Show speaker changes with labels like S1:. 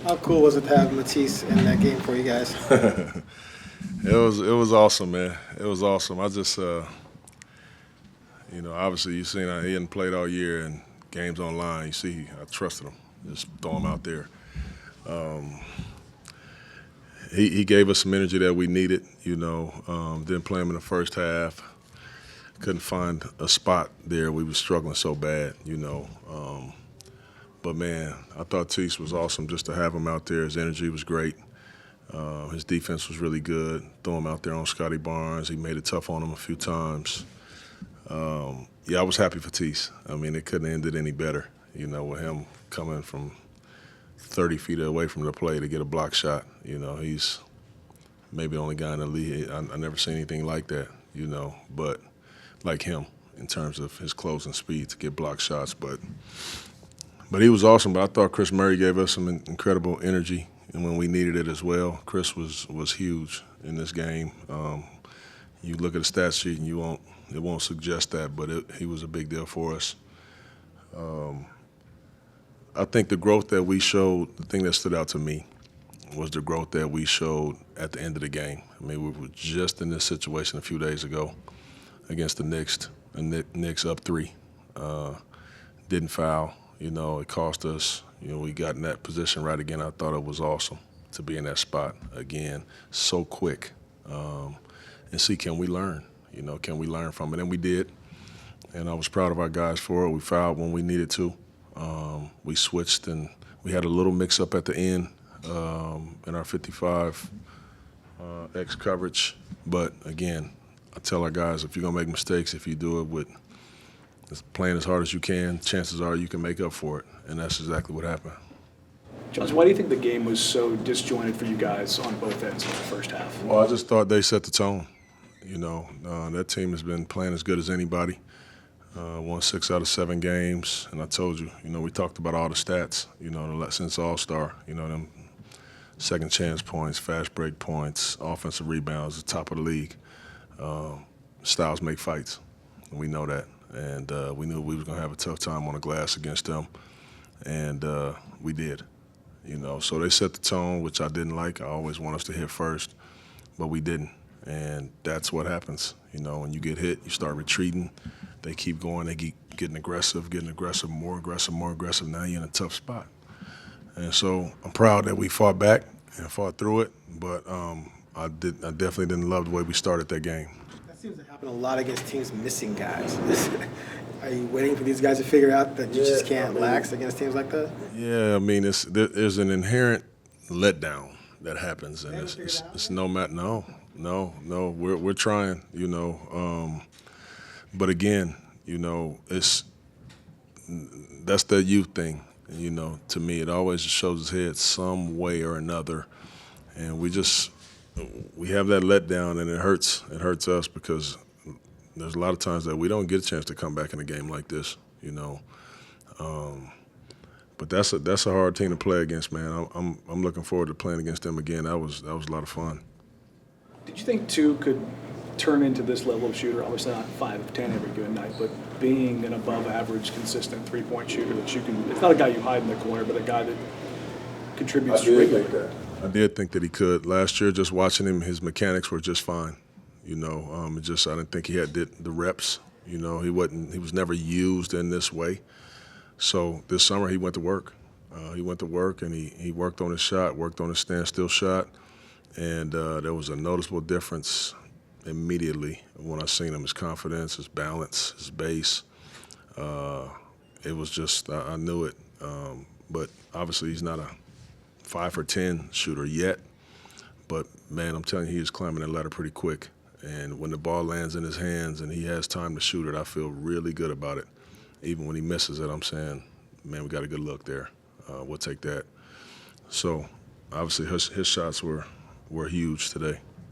S1: How cool was it to have Matisse in that game for you guys?
S2: It was awesome, man. It was awesome. I just obviously you seen how he hadn't played all year and games online. You see, I trusted him. Just throw him out there. He gave us some energy that we needed. Didn't play him in the first half. Couldn't find a spot there. We were struggling so bad. But man, I thought Tease was awesome just to have him out there. His energy was great. His defense was really good. Throw him out there on Scotty Barnes. He made it tough on him a few times. Yeah, I was happy for Tease. I mean, it couldn't have ended any better, with him coming from 30 feet away from the play to get a block shot. He's maybe the only guy in the league. I never seen anything like that, but like him in terms of his closing speed to get block shots. But he was awesome. But I thought Chris Murray gave us some incredible energy, and when we needed it as well. Chris was huge in this game. You look at the stat sheet and it won't suggest that, but he was a big deal for us. I think the growth that we showed, the thing that stood out to me was the growth that we showed at the end of the game. I mean, we were just in this situation a few days ago against the Knicks. The Knicks up 3. Didn't foul. It cost us. We got in that position right again. I thought it was awesome to be in that spot again so quick and see, can we learn? Can we learn from it? And we did. And I was proud of our guys for it. We fouled when we needed to. We switched and we had a little mix-up at the end in our 55 X coverage. But again, I tell our guys, if you're going to make mistakes, if you do it with playing as hard as you can, chances are you can make up for it. And that's exactly what happened.
S3: Chauncey, why do you think the game was so disjointed for you guys on both ends in the first half?
S2: Well, I just thought they set the tone. That team has been playing as good as anybody. Won 6 out of 7 games, and I told you, we talked about all the stats, since All-Star, them second chance points, fast break points, offensive rebounds, the top of the league. Styles make fights, and we know that. And we knew we was going to have a tough time on the glass against them, and we did. So they set the tone, which I didn't like. I always want us to hit first, but we didn't. And that's what happens. When you get hit, you start retreating. They keep going. They keep getting aggressive, more aggressive. Now you're in a tough spot. And so I'm proud that we fought back and fought through it. But I definitely didn't love the way we started that game.
S1: That seems to happen a lot against teams missing guys. Are you waiting for these guys to figure out that you just can't lax against teams like that?
S2: Yeah, I mean, there's an inherent letdown that happens, and it's no matter. No, we're trying. But again, that's the youth thing. To me, it always shows its head some way or another, and we have that letdown, and it hurts. It hurts us because there's a lot of times that we don't get a chance to come back in a game like this. But that's a hard team to play against, man. I'm looking forward to playing against them again. That was a lot of fun.
S3: Did you think two could turn into this level of shooter? Obviously not 5 of 10 every good night, but being an above-average, consistent three-point shooter that you can. It's not a guy you hide in the corner, but a guy that contributes regularly.
S2: I did think that he could. Last year, just watching him, his mechanics were just fine. I didn't think he had the reps. He was never used in this way. So this summer he went to work. And he worked on his shot, worked on his standstill shot, and there was a noticeable difference immediately when I seen him. His confidence, his balance, his base. It was just I knew it. But obviously he's not a 5 for 10 shooter yet. But man, I'm telling you, he is climbing that ladder pretty quick. And when the ball lands in his hands and he has time to shoot it, I feel really good about it. Even when he misses it, I'm saying, man, we got a good look there. We'll take that. So, obviously, his shots were huge today.